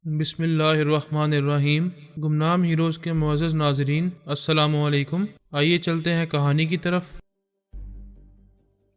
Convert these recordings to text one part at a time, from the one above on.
بسم اللہ الرحمن الرحیم۔ گمنام ہیروز کے معزز ناظرین، السلام علیکم۔ آئیے چلتے ہیں کہانی کی طرف۔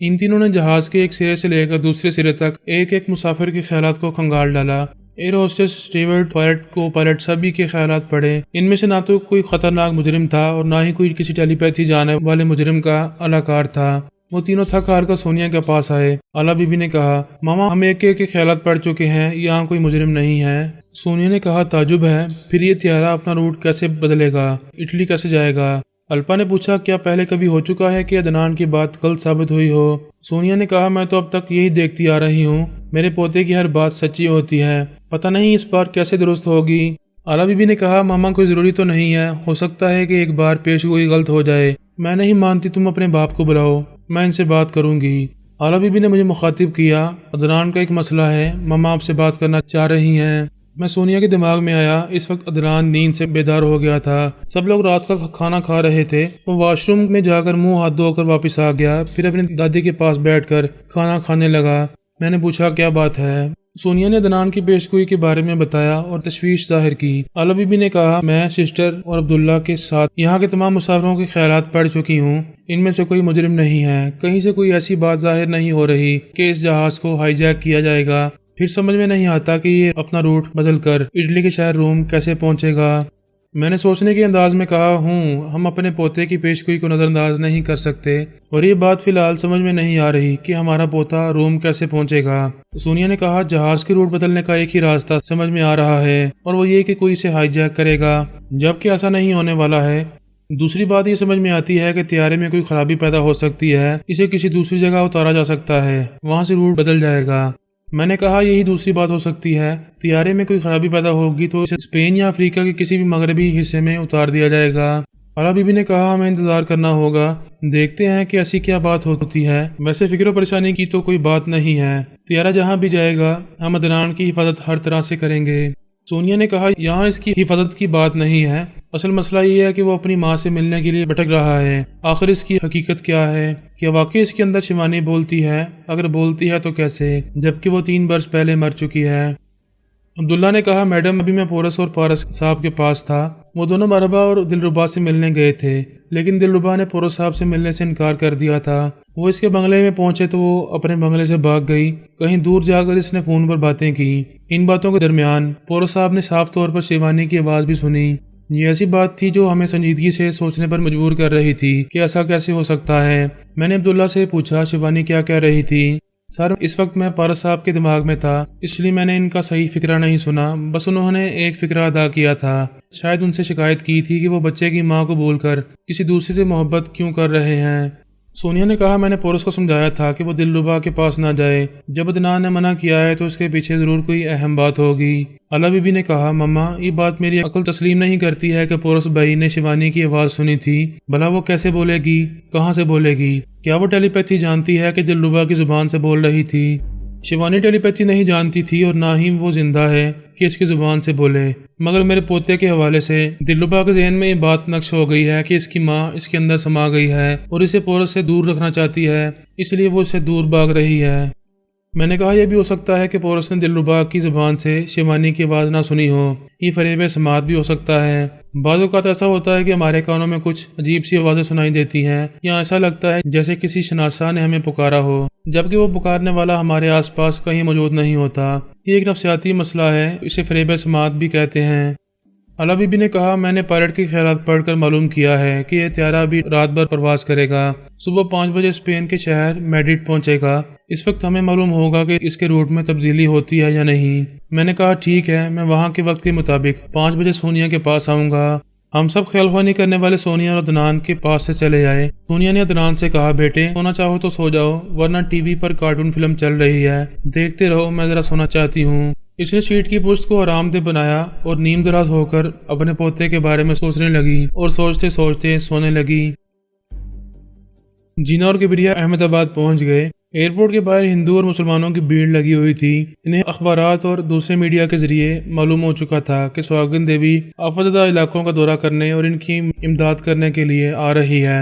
ان تینوں نے جہاز کے ایک سرے سے لے کر دوسرے سرے تک ایک ایک مسافر کے خیالات کو کھنگال ڈالا۔ ایئر ہوسٹس، اسٹیورڈ، پائلٹ، کو پائلٹ سبھی کے خیالات پڑھے۔ ان میں سے نہ تو کوئی خطرناک مجرم تھا اور نہ ہی کوئی کسی ٹیلی پیتھی جانے والے مجرم کا اداکار تھا۔ وہ تینوں تھک ہار کر سونیا کے پاس آئے۔ اعلیٰ بی بی نے کہا، ماما ہم ایک ایک کے خیالات پڑھ چکے ہیں، یہاں کوئی مجرم نہیں ہے۔ سونیا نے کہا، تعجب ہے، پھر یہ طیارہ اپنا روٹ کیسے بدلے گا، اٹلی کیسے جائے گا؟ الپا نے پوچھا، کیا پہلے کبھی ہو چکا ہے کہ عدنان کی بات غلط ثابت ہوئی ہو؟ سونیا نے کہا، میں تو اب تک یہی دیکھتی آ رہی ہوں، میرے پوتے کی ہر بات سچی ہوتی ہے، پتہ نہیں اس بار کیسے درست ہوگی۔ اعلیٰ بی بی نے کہا، ماما کوئی ضروری تو نہیں ہے، ہو سکتا ہے کہ ایک بار پیش گوئی غلط ہو جائے۔ میں نہیں مانتی، تم اپنے باپ کو بلاؤ، میں ان سے بات کروں گی۔ اعلیٰ بی بی نے مجھے مخاطب کیا، عدنان کا ایک مسئلہ ہے، ماما آپ سے بات کرنا چاہ رہی ہیں۔ میں سونیا کے دماغ میں آیا، اس وقت عدنان نیند سے بیدار ہو گیا تھا۔ سب لوگ رات کا کھانا کھا رہے تھے۔ وہ واش روم میں جا کر منہ ہاتھ دھو کر واپس آ گیا، پھر اپنی دادی کے پاس بیٹھ کر کھانا کھانے لگا۔ میں نے پوچھا، کیا بات ہے؟ سونیا نے عدنان کی پیشگوئی کے بارے میں بتایا اور تشویش ظاہر کی۔ اعلیٰ بی بی نے کہا، میں سسٹر اور عبداللہ کے ساتھ یہاں کے تمام مسافروں کے خیالات پڑھ چکی ہوں، ان میں سے کوئی مجرم نہیں ہے، کہیں سے کوئی ایسی بات ظاہر نہیں ہو رہی کہ اس جہاز کو ہائی جیک کیا جائے گا۔ پھر سمجھ میں نہیں آتا کہ یہ اپنا روٹ بدل کر اٹلی کے شہر روم کیسے پہنچے گا۔ میں نے سوچنے کے انداز میں کہا، ہم اپنے پوتے کی پیشگوئی کو نظر انداز نہیں کر سکتے، اور یہ بات فی الحال سمجھ میں نہیں آ رہی کہ ہمارا پوتا روم کیسے پہنچے گا۔ سونیا نے کہا، جہاز کی روٹ بدلنے کا ایک ہی راستہ سمجھ میں آ رہا ہے، اور وہ یہ کہ کوئی اسے ہائی جیک کرے گا، جبکہ ایسا نہیں ہونے والا ہے۔ دوسری بات یہ سمجھ میں آتی ہے کہ طیارے میں کوئی خرابی پیدا ہو سکتی ہے، اسے کسی دوسری جگہ اتارا جا سکتا ہے، وہاں سے روٹ بدل جائے گا۔ میں نے کہا، یہی دوسری بات ہو سکتی ہے، طیارے میں کوئی خرابی پیدا ہوگی تو اسے اسپین یا افریقہ کے کسی بھی مغربی حصے میں اتار دیا جائے گا۔ اعلیٰ بی بی نے کہا، ہمیں انتظار کرنا ہوگا، دیکھتے ہیں کہ ایسی کیا بات ہوتی ہے۔ ویسے فکر و پریشانی کی تو کوئی بات نہیں ہے، طیارہ جہاں بھی جائے گا ہم عدنان کی حفاظت ہر طرح سے کریں گے۔ سونیا نے کہا، یہاں اس کی حفاظت کی بات نہیں ہے، اصل مسئلہ یہ ہے کہ وہ اپنی ماں سے ملنے کے لیے بھٹک رہا ہے۔ آخر اس کی حقیقت کیا ہے؟ کیا واقعی اس کے اندر شیوانی بولتی ہے؟ اگر بولتی ہے تو کیسے، جبکہ وہ 3 برس پہلے مر چکی ہے؟ عبداللہ نے کہا، میڈم ابھی میں پورس اور پارس صاحب کے پاس تھا، وہ دونوں مرحبا اور دلربا سے ملنے گئے تھے، لیکن دلربا نے پورس صاحب سے ملنے سے انکار کر دیا تھا۔ وہ اس کے بنگلے میں پہنچے تو وہ اپنے بنگلے سے بھاگ گئی، کہیں دور جا کر اس نے فون پر باتیں کی۔ ان باتوں کے درمیان پورس صاحب نے صاف طور پر شیوانی کی آواز بھی سنی۔ یہ ایسی بات تھی جو ہمیں سنجیدگی سے سوچنے پر مجبور کر رہی تھی کہ ایسا کیسے ہو سکتا ہے۔ میں نے عبداللہ سے پوچھا، شیوانی کیا کہہ رہی تھی؟ سر، اس وقت میں پارس صاحب کے دماغ میں تھا، اس لیے میں نے ان کا صحیح فکرہ نہیں سنا، بس انہوں نے ایک فکرہ ادا کیا تھا، شاید ان سے شکایت کی تھی کہ وہ بچے کی ماں کو بھول کر کسی دوسرے سے محبت کیوں کر رہے ہیں۔ سونیا نے کہا، میں نے پورس کو سمجھایا تھا کہ وہ دلربا کے پاس نہ جائے، جب عدنان نے منع کیا ہے تو اس کے پیچھے ضرور کوئی اہم بات ہوگی۔ اعلیٰ بی بی نے کہا، مما یہ بات میری عقل تسلیم نہیں کرتی ہے کہ پورس بھائی نے شیوانی کی آواز سنی تھی، بھلا وہ کیسے بولے گی، کہاں سے بولے گی؟ کیا وہ ٹیلی پیتھی جانتی ہے کہ دلربا کی زبان سے بول رہی تھی؟ شیوانی ٹیلی پیتھی نہیں جانتی تھی اور نہ ہی وہ زندہ ہے کہ اس کی زبان سے بولے، مگر میرے پوتے کے حوالے سے دلربا کے ذہن میں یہ بات نقش ہو گئی ہے کہ اس کی ماں اس کے اندر سما گئی ہے اور اسے پورس سے دور رکھنا چاہتی ہے، اس لیے وہ اس سے دور بھاگ رہی ہے۔ میں نے کہا، یہ بھی ہو سکتا ہے کہ پورس نے دلربا کی زبان سے شیوانی کی آواز نہ سنی ہو، یہ فریب سماعت بھی ہو سکتا ہے۔ بعض اوقات ایسا ہوتا ہے کہ ہمارے کانوں میں کچھ عجیب سی آوازیں سنائی دیتی ہیں، یا ایسا لگتا ہے جیسے کسی شناسا نے ہمیں پکارا ہو، جبکہ وہ پکارنے والا ہمارے آس پاس کہیں موجود نہیں ہوتا۔ یہ ایک نفسیاتی مسئلہ ہے، اسے فریب سماعت بھی کہتے ہیں۔ اعلیٰ بی بی نے کہا، میں نے پائلٹ کے خیالات پڑھ کر معلوم کیا ہے کہ یہ طیارہ ابھی رات بھر پرواز کرے گا، صبح 5 بجے اسپین کے شہر میڈرڈ پہنچے گا، اس وقت ہمیں معلوم ہوگا کہ اس کے روٹ میں تبدیلی ہوتی ہے یا نہیں۔ میں نے کہا، ٹھیک ہے، میں وہاں کے وقت کے مطابق 5 بجے سونیا کے پاس آؤں گا۔ ہم سب خیال خوانی کرنے والے سونیا اور عدنان کے پاس سے چلے آئے۔ سونیا نے عدنان سے کہا، بیٹے سونا چاہو تو سو جاؤ، ورنہ ٹی وی پر کارٹون فلم چل رہی ہے، دیکھتے رہو، میں ذرا سونا چاہتی ہوں۔ اس نے سیٹ کی پشت کو آرام دہ بنایا اور نیم دراز ہو کر اپنے پوتے کے بارے میں سوچنے لگی اور سوچتے سوچتے سونے لگی۔ جینا اور کبریا احمد آباد پہنچ گئے۔ ایئرپورٹ کے باہر ہندو اور مسلمانوں کی بھیڑ لگی ہوئی تھی۔ انہیں اخبارات اور دوسرے میڈیا کے ذریعے معلوم ہو چکا تھا کہ سہاگن دیوی آفت زدہ علاقوں کا دورہ کرنے اور ان کی امداد کرنے کے لیے آ رہی ہے۔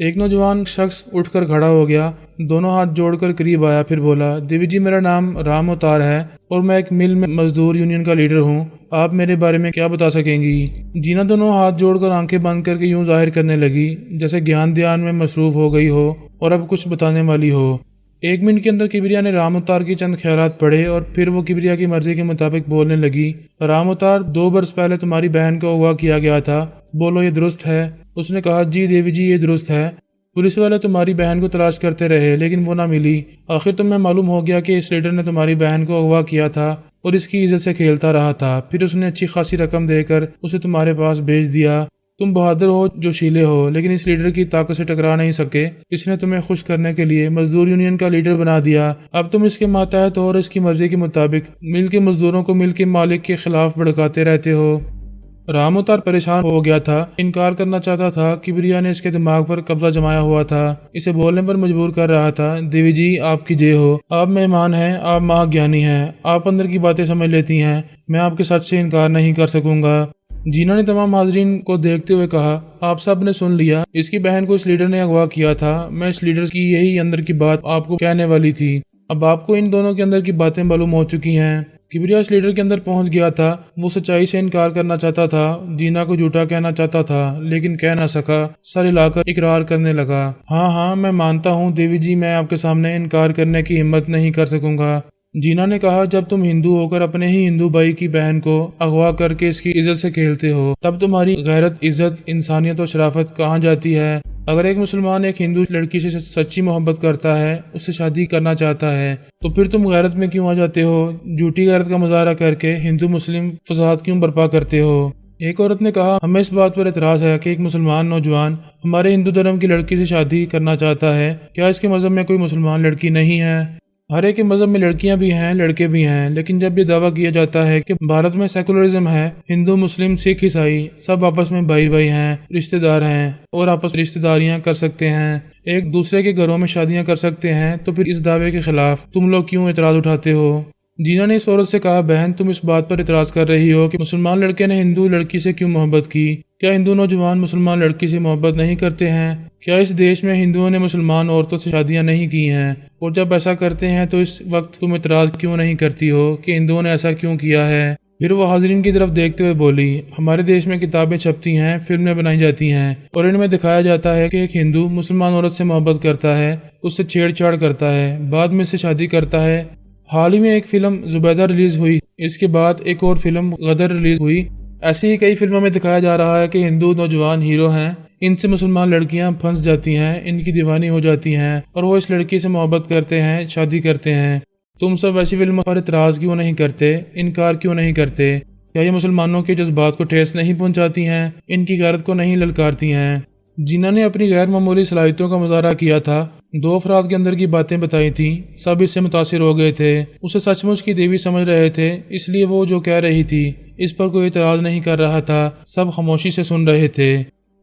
ایک نوجوان شخص اٹھ کر کھڑا ہو گیا، دونوں ہاتھ جوڑ کر قریب آیا، پھر بولا، دیوی جی میرا نام رام اوتار ہے اور میں ایک مل میں مزدور یونین کا لیڈر ہوں، آپ میرے بارے میں کیا بتا سکیں گی؟ جینا دونوں ہاتھ جوڑ کر آنکھیں بند کر کے یوں ظاہر کرنے لگی جیسے گیان دھیان میں مصروف ہو گئی ہو اور اب کچھ بتانے والی ہو۔ 1 منٹ کے اندر کبریا نے رام اوتار کی چند خیالات پڑھے اور پھر وہ کبریا کی مرضی کے مطابق بولنے لگی، رام اوتار 2 برس پہلے تمہاری بہن کو اغوا کیا گیا تھا، بولو یہ درست ہے؟ اس نے کہا، جی دیوی جی یہ درست ہے، پولیس والے تمہاری بہن کو تلاش کرتے رہے لیکن وہ نہ ملی، آخر تمہیں معلوم ہو گیا کہ اس لیڈر نے تمہاری بہن کو اغوا کیا تھا اور اس کی عزت سے کھیلتا رہا تھا، پھر اس نے اچھی خاصی رقم دے کر اسے تمہارے پاس بھیج دیا، تم بہادر ہو جوشیلے ہو لیکن اس لیڈر کی طاقت سے ٹکرا نہیں سکے، اس نے تمہیں خوش کرنے کے لیے مزدور یونین کا لیڈر بنا دیا، اب تم اس کے ماتحت ہو اور اس کی مرضی کے مطابق مل کے مزدوروں کو مل کے مالک کے خلاف بھڑکاتے رہتے ہو۔ رام اوتار پریشان ہو گیا تھا، انکار کرنا چاہتا تھا، کبریا نے اس کے دماغ پر قبضہ جمایا ہوا تھا، اسے بولنے پر مجبور کر رہا تھا، دیوی جی آپ کی جے ہو، آپ مہمان ہیں، آپ مہا گیانی ہیں، آپ اندر کی باتیں سمجھ لیتی ہیں، میں آپ کے سچ سے انکار نہیں کر سکوں گا۔ جینا نے تمام حاضرین کو دیکھتے ہوئے کہا، آپ سب نے سن لیا، اس کی بہن کو اس لیڈر نے اغوا کیا تھا، میں اس لیڈر کی یہی اندر کی بات آپ کو کہنے والی تھی، اب آپ کو ان دونوں کے اندر کی باتیں معلوم ہو چکی ہیں۔ کبریا اس لیڈر کے اندر پہنچ گیا تھا، وہ سچائی سے انکار کرنا چاہتا تھا، جینا کو جھوٹا کہنا چاہتا تھا لیکن کہہ نہ سکا، سر ہلا کر اقرار کرنے لگا، ہاں میں مانتا ہوں دیوی جی، میں آپ کے سامنے انکار کرنے کی ہمت نہیں کر سکوں گا۔ جینا نے کہا، جب تم ہندو ہو کر اپنے ہی ہندو بھائی کی بہن کو اغوا کر کے اس کی عزت سے کھیلتے ہو، تب تمہاری غیرت، عزت، انسانیت اور شرافت کہاں جاتی ہے؟ اگر ایک مسلمان ایک ہندو لڑکی سے سچی محبت کرتا ہے، اس سے شادی کرنا چاہتا ہے، تو پھر تم غیرت میں کیوں آ جاتے ہو؟ جھوٹی غیرت کا مظاہرہ کر کے ہندو مسلم فساد کیوں برپا کرتے ہو؟ ایک عورت نے کہا، ہمیں اس بات پر اعتراض ہے کہ ایک مسلمان نوجوان ہمارے ہندو دھرم کی لڑکی سے شادی کرنا چاہتا ہے، کیا اس کے مذہب میں کوئی مسلمان لڑکی نہیں ہے؟ ہر ایک کے مذہب میں لڑکیاں بھی ہیں، لڑکے بھی ہیں، لیکن جب یہ دعویٰ کیا جاتا ہے کہ بھارت میں سیکولرزم ہے، ہندو مسلم سکھ عیسائی سب آپس میں بھائی ہیں، رشتہ دار ہیں اور آپس میں رشتہ داریاں کر سکتے ہیں، ایک دوسرے کے گھروں میں شادیاں کر سکتے ہیں، تو پھر اس دعوے کے خلاف تم لوگ کیوں اعتراض اٹھاتے ہو؟ جینا نے اس عورت سے کہا، بہن تم اس بات پر اعتراض کر رہی ہو کہ مسلمان لڑکے نے ہندو لڑکی سے کیوں محبت کی، کیا ہندو نوجوان مسلمان لڑکی سے محبت نہیں کرتے ہیں؟ کیا اس دیش میں ہندوؤں نے مسلمان عورتوں سے شادیاں نہیں کی ہیں؟ اور جب ایسا کرتے ہیں تو اس وقت تم اعتراض کیوں نہیں کرتی ہو کہ ہندوؤں نے ایسا کیوں کیا ہے؟ پھر وہ حاضرین کی طرف دیکھتے ہوئے بولی، ہمارے دیش میں کتابیں چھپتی ہیں، فلمیں بنائی جاتی ہیں اور ان میں دکھایا جاتا ہے کہ ایک ہندو مسلمان عورت سے محبت کرتا ہے، اس سے چھیڑ چھاڑ کرتا ہے، بعد میں اس سے شادی کرتا ہے۔ حال ہی میں ایک فلم زبیدہ ریلیز ہوئی، اس کے بعد ایک اور فلم غدر ریلیز ہوئی، ایسی ہی کئی فلموں میں دکھایا جا رہا ہے کہ ہندو نوجوان ہیرو ہیں، ان سے مسلمان لڑکیاں پھنس جاتی ہیں، ان کی دیوانی ہو جاتی ہیں اور وہ اس لڑکی سے محبت کرتے ہیں، شادی کرتے ہیں۔ تم سب ایسی فلموں پر اعتراض کیوں نہیں کرتے، انکار کیوں نہیں کرتے؟ کیا یہ مسلمانوں کے جذبات کو ٹھیس نہیں پہنچاتی ہیں، ان کی غیرت کو نہیں للکارتی ہیں؟ جینا نے اپنی غیر معمولی صلاحیتوں کا مظاہرہ کیا تھا، 2 افراد کے اندر کی باتیں بتائی تھیں، سب اس سے متاثر ہو گئے تھے، اسے سچ مچ کی دیوی سمجھ رہے تھے، اس لیے وہ جو کہہ رہی تھی اس پر کوئی اعتراض نہیں کر رہا تھا، سب خاموشی سے سن رہے تھے۔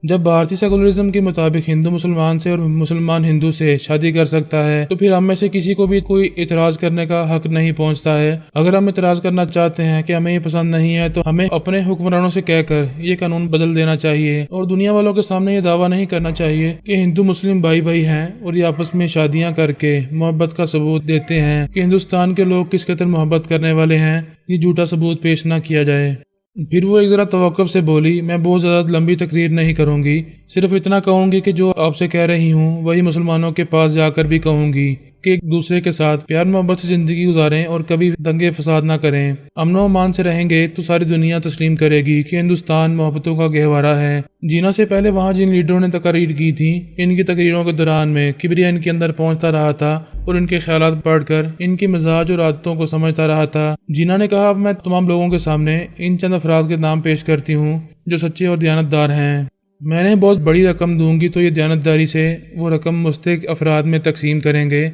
جب بھارتی سیکولرزم کے مطابق ہندو مسلمان سے اور مسلمان ہندو سے شادی کر سکتا ہے تو پھر ہم میں سے کسی کو بھی کوئی اعتراض کرنے کا حق نہیں پہنچتا ہے۔ اگر ہم اعتراض کرنا چاہتے ہیں کہ ہمیں یہ پسند نہیں ہے تو ہمیں اپنے حکمرانوں سے کہہ کر یہ قانون بدل دینا چاہیے اور دنیا والوں کے سامنے یہ دعویٰ نہیں کرنا چاہیے کہ ہندو مسلم بھائی ہیں اور یہ آپس میں شادیاں کر کے محبت کا ثبوت دیتے ہیں کہ ہندوستان کے لوگ کس قدر محبت کرنے والے ہیں، یہ جھوٹا ثبوت پیش نہ کیا جائے۔ پھر وہ ایک ذرا توقف سے بولی، میں بہت زیادہ لمبی تقریر نہیں کروں گی، صرف اتنا کہوں گی کہ جو آپ سے کہہ رہی ہوں وہی مسلمانوں کے پاس جا کر بھی کہوں گی کہ ایک دوسرے کے ساتھ پیار محبت سے زندگی گزاریں اور کبھی دنگے فساد نہ کریں، امن و امان سے رہیں گے تو ساری دنیا تسلیم کرے گی کہ ہندوستان محبتوں کا گہوارہ ہے۔ جینا سے پہلے وہاں جن لیڈروں نے تقریر کی تھی، ان کی تقریروں کے دوران میں کبریا ان کے اندر پہنچتا رہا تھا اور ان کے خیالات پڑھ کر ان کی مزاج اور عادتوں کو سمجھتا رہا تھا۔ جینا نے کہا، اب میں تمام لوگوں کے سامنے ان چند افراد کے نام پیش کرتی ہوں جو سچے اور دیانتدار ہیں، میں نے بہت بڑی رقم دوں گی تو یہ دیانتداری سے وہ رقم مستحق افراد میں تقسیم کریں گے۔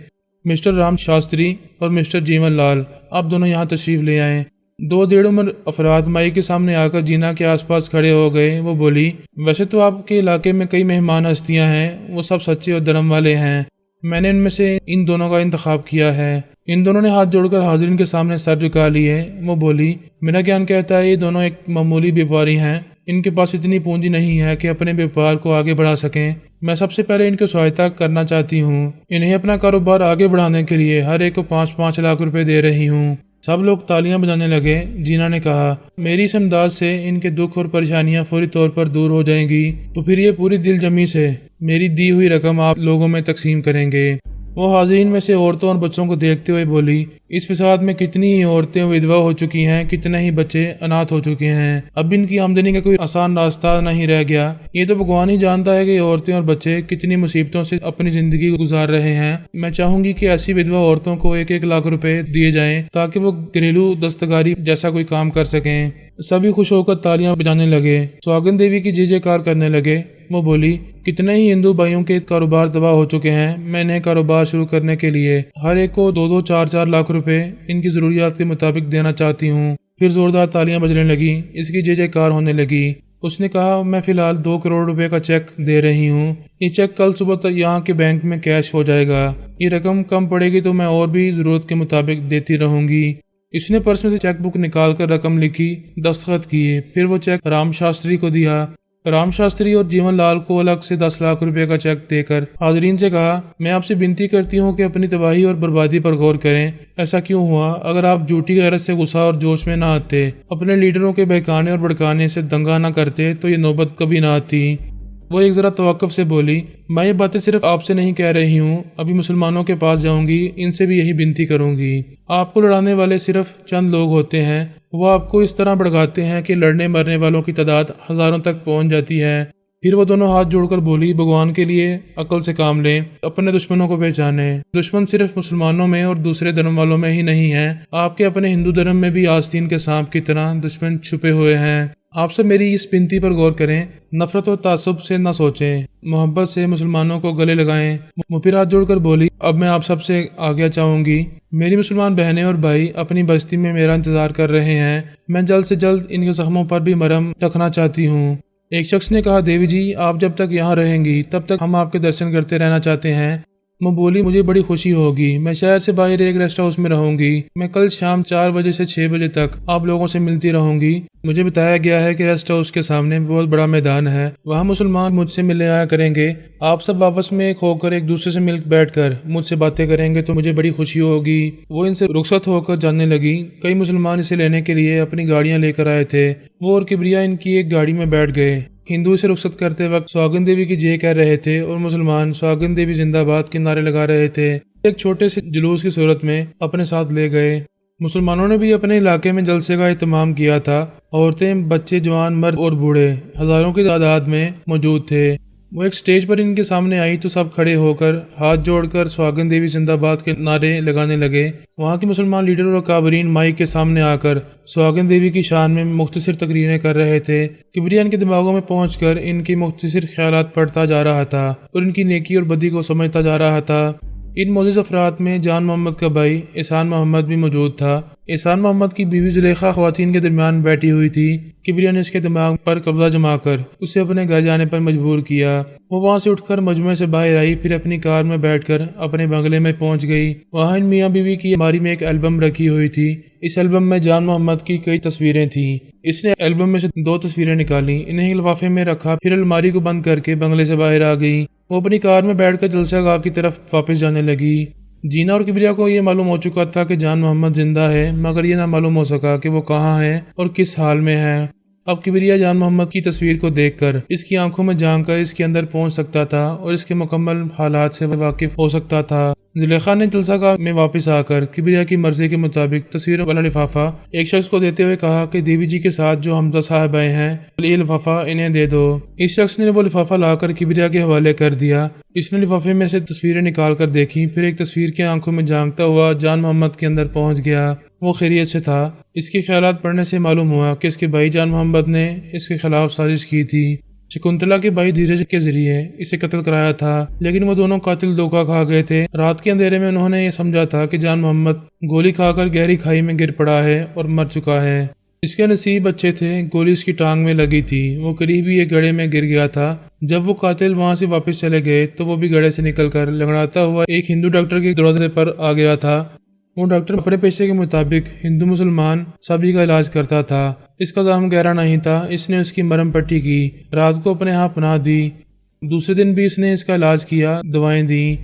مسٹر رام شاستری اور مسٹر جیون لال، آپ دونوں یہاں تشریف لے آئیں۔ 2 ڈیڑھ عمر افراد مائی کے سامنے آ کر جینا کے آس پاس کھڑے ہو گئے۔ وہ بولی، ویسے تو آپ کے علاقے میں کئی مہمان ہستیاں ہیں، وہ سب سچے اور دھرم والے ہیں، میں نے ان میں سے ان دونوں کا انتخاب کیا ہے۔ ان دونوں نے ہاتھ جوڑ کر حاضرین کے سامنے سر جھکا لیے۔ وہ بولی، میرا گیان کہتا ہے یہ دونوں ایک معمولی بیپاری ہیں، ان کے پاس اتنی پونجی نہیں ہے کہ اپنے بیپار کو آگے بڑھا سکیں، میں سب سے پہلے ان کو سہایتا کرنا چاہتی ہوں۔ انہیں اپنا کاروبار آگے بڑھانے کے لیے ہر ایک کو 5 لاکھ روپے دے رہی ہوں۔ سب لوگ تالیاں بجانے لگے۔ جینا نے کہا، میری اس امداد سے ان کے دکھ اور پریشانیاں فوری طور پر دور ہو جائیں گی، تو پھر یہ پوری دل جمی سے میری دی ہوئی رقم آپ لوگوں میں تقسیم کریں گے۔ وہ حاضرین میں سے عورتوں اور بچوں کو دیکھتے ہوئے بولی، اس فساد میں کتنی ہی عورتیں ودوا ہو چکی ہیں، کتنے ہی بچے اناتھ ہو چکے ہیں۔ اب ان کی آمدنی کا کوئی آسان راستہ نہیں رہ گیا۔ یہ تو بھگوان ہی جانتا ہے کہ عورتیں اور بچے کتنی مصیبتوں سے اپنی زندگی گزار رہے ہیں۔ میں چاہوں گی کہ ایسی ودوا عورتوں کو 1 لاکھ روپے دیے جائیں تاکہ وہ گھریلو دستکاری جیسا کوئی کام کر سکیں۔ سبھی خوش ہو کر تالیاں بجانے لگے، سہاگن دیوی کی جے کار کرنے لگے۔ وہ بولی، کتنے ہی ہندو بھائیوں کے کاروبار تباہ ہو چکے ہیں۔ میں نے کاروبار شروع کرنے کے لیے ہر ایک کو 2 4 لاکھ روپے ان کی ضروریات کے مطابق دینا چاہتی ہوں۔ پھر زوردار تالیاں بجنے لگی، اس کی جے کار ہونے لگی۔ اس نے کہا، میں فی الحال 2 کروڑ روپے کا چیک دے رہی ہوں۔ یہ چیک کل صبح تک یہاں کے بینک میں کیش ہو جائے گا۔ یہ رقم کم پڑے گی تو میں اور بھی ضرورت کے مطابق دیتی رہوں گی۔ اس نے پرس میں سے چیک بک نکال کر رقم لکھی، دستخط کیے، پھر وہ چیک رام شاستری کو دیا۔ رام شاستری اور جیون لال کو الگ سے 10 لاکھ روپے کا چیک دے کر حاضرین سے کہا، میں آپ سے بنتی کرتی ہوں کہ اپنی تباہی اور بربادی پر غور کریں۔ ایسا کیوں ہوا؟ اگر آپ جھوٹی غیرت سے غصہ اور جوش میں نہ آتے، اپنے لیڈروں کے بہکانے اور بھڑکانے سے دنگا نہ کرتے، تو یہ نوبت کبھی نہ آتی۔ وہ ایک ذرا توقف سے بولی، میں یہ باتیں صرف آپ سے نہیں کہہ رہی ہوں، ابھی مسلمانوں کے پاس جاؤں گی، ان سے بھی یہی بنتی کروں گی۔ آپ کو لڑانے والے صرف چند لوگ ہوتے ہیں، وہ آپ کو اس طرح بھڑکاتے ہیں کہ لڑنے مرنے والوں کی تعداد ہزاروں تک پہنچ جاتی ہے۔ پھر وہ دونوں ہاتھ جوڑ کر بولی، بھگوان کے لیے عقل سے کام لیں، اپنے دشمنوں کو پہچانے۔ دشمن صرف مسلمانوں میں اور دوسرے دھرم والوں میں ہی نہیں ہیں، آپ کے اپنے ہندو دھرم میں بھی آستین کے سانپ کی طرح دشمن چھپے ہوئے ہیں۔ آپ سب میری اس بنتی پر غور کریں، نفرت اور تعصب سے نہ سوچیں، محبت سے مسلمانوں کو گلے لگائیں۔ وہ پھر ہاتھ جوڑ کر بولی، اب میں آپ سب سے آگیا چاہوں گی، میری مسلمان بہنیں اور بھائی اپنی بستی میں میرا انتظار کر رہے ہیں، میں جلد سے جلد ان کے زخموں پر بھی مرہم رکھنا چاہتی ہوں۔ ایک شخص نے کہا، دیوی جی، آپ جب تک یہاں رہیں گی تب تک ہم آپ کے درشن کرتے رہنا چاہتے ہیں۔ میں بولی، مجھے بڑی خوشی ہوگی، میں شہر سے باہر ایک ریسٹ ہاؤس میں رہوں گی، میں کل شام 4 بجے سے 6 بجے تک آپ لوگوں سے ملتی رہوں گی۔ مجھے بتایا گیا ہے کہ ریسٹ ہاؤس کے سامنے بہت بڑا میدان ہے، وہاں مسلمان مجھ سے ملنے آیا کریں گے۔ آپ سب آپس میں ایک ہو کر ایک دوسرے سے مل بیٹھ کر مجھ سے باتیں کریں گے تو مجھے بڑی خوشی ہوگی۔ وہ ان سے رخصت ہو کر جانے لگی۔ کئی مسلمان اسے لینے کے لیے اپنی گاڑیاں لے کر آئے تھے۔ وہ اور کبریا ان کی ایک گاڑی میں بیٹھ گئے۔ ہندو اسے رخصت کرتے وقت سہاگن دیوی کی جے کہہ رہے تھے اور مسلمان سہاگن دیوی زندہ باد کے نعرے لگا رہے تھے۔ ایک چھوٹے سے جلوس کی صورت میں اپنے ساتھ لے گئے۔ مسلمانوں نے بھی اپنے علاقے میں جلسے کا اہتمام کیا تھا۔ عورتیں، بچے، جوان، مرد اور بوڑھے ہزاروں کی تعداد میں موجود تھے۔ وہ ایک سٹیج پر ان کے سامنے آئی تو سب کھڑے ہو کر ہاتھ جوڑ کر سہاگن دیوی زندہ باد کے نعرے لگانے لگے۔ وہاں کے مسلمان لیڈر اور کابرین مائک کے سامنے آ کر سہاگن دیوی کی شان میں مختصر تقریریں کر رہے تھے۔ کبریا ان کے دماغوں میں پہنچ کر ان کی مختصر خیالات پڑھتا جا رہا تھا اور ان کی نیکی اور بدی کو سمجھتا جا رہا تھا۔ ان معزز افراد میں جان محمد کا بھائی احسان محمد بھی موجود تھا۔ احسان محمد کی بیوی زلیخا خواتین کے درمیان بیٹھی ہوئی تھی۔ کبریا نے اس کے دماغ پر قبضہ جما کر اسے اپنے گھر جانے پر مجبور کیا۔ وہ وہاں سے اٹھ کر مجموعے سے باہر آئی، پھر اپنی کار میں بیٹھ کر اپنے بنگلے میں پہنچ گئی۔ وہاں ان میاں بیوی کی الماری میں ایک البم رکھی ہوئی تھی۔ اس البم میں جان محمد کی کئی تصویریں تھیں۔ اس نے البم میں سے 2 تصویریں نکالی، انہیں ایک لفافے میں رکھا، پھر الماری کو بند کر کے بنگلے سے باہر آ گئی۔ وہ اپنی کار میں بیٹھ کر جلسہ گاہ کی طرف واپس جانے لگی۔ جینا اور کبریا کو یہ معلوم ہو چکا تھا کہ جان محمد زندہ ہے، مگر یہ نہ معلوم ہو سکا کہ وہ کہاں ہے اور کس حال میں ہے۔ اب کبریا جان محمد کی تصویر کو دیکھ کر اس کی آنکھوں میں جھانک کر اس کے اندر پہنچ سکتا تھا اور اس کے مکمل حالات سے واقف ہو سکتا تھا۔ زلیخا نے جلسہ گاہ میں واپس آ کر کبریا کی مرضی کے مطابق تصویروں والا لفافہ ایک شخص کو دیتے ہوئے کہا کہ دیوی جی کے ساتھ جو حمزہ صاحب آئے ہیں، یہ لفافہ انہیں دے دو۔ اس شخص نے وہ لفافہ لا کر کبریا کے حوالے کر دیا۔ اس نے لفافے میں سے تصویریں نکال کر دیکھی، پھر ایک تصویر کی آنکھوں میں جھانکتا ہوا جان محمد کے اندر پہنچ گیا۔ وہ خیریت سے تھا۔ اس کے خیالات پڑھنے سے معلوم ہوا کہ اس کے بھائی جان محمد نے اس کے خلاف سازش کی تھی۔ شکنتلا کے بھائی دھیرج کے ذریعے اسے قتل کرایا تھا، لیکن وہ دونوں قاتل دھوکہ کھا گئے تھے۔ رات کے اندھیرے میں انہوں نے یہ سمجھا تھا کہ جان محمد گولی کھا کر گہری کھائی میں گر پڑا ہے اور مر چکا ہے۔ اس کے نصیب اچھے تھے، گولی اس کی ٹانگ میں لگی تھی، وہ قریب ہی ایک گڑھے میں گر گیا تھا۔ جب وہ قاتل وہاں سے واپس چلے گئے تو وہ بھی گڑھے سے نکل کر لنگڑاتا ہوا ایک ہندو ڈاکٹر کے دروازے پر آ گیا تھا۔ وہ ڈاکٹر اپنے پیشے کے مطابق ہندو مسلمان سبھی کا علاج کرتا تھا۔ اس کا زخم گہرا نہیں تھا، اس نے اس کی مرہم پٹی کی، رات کو اپنے ہاں پناہ دی۔ دوسرے دن بھی اس نے اس کا علاج کیا، دوائیں دیں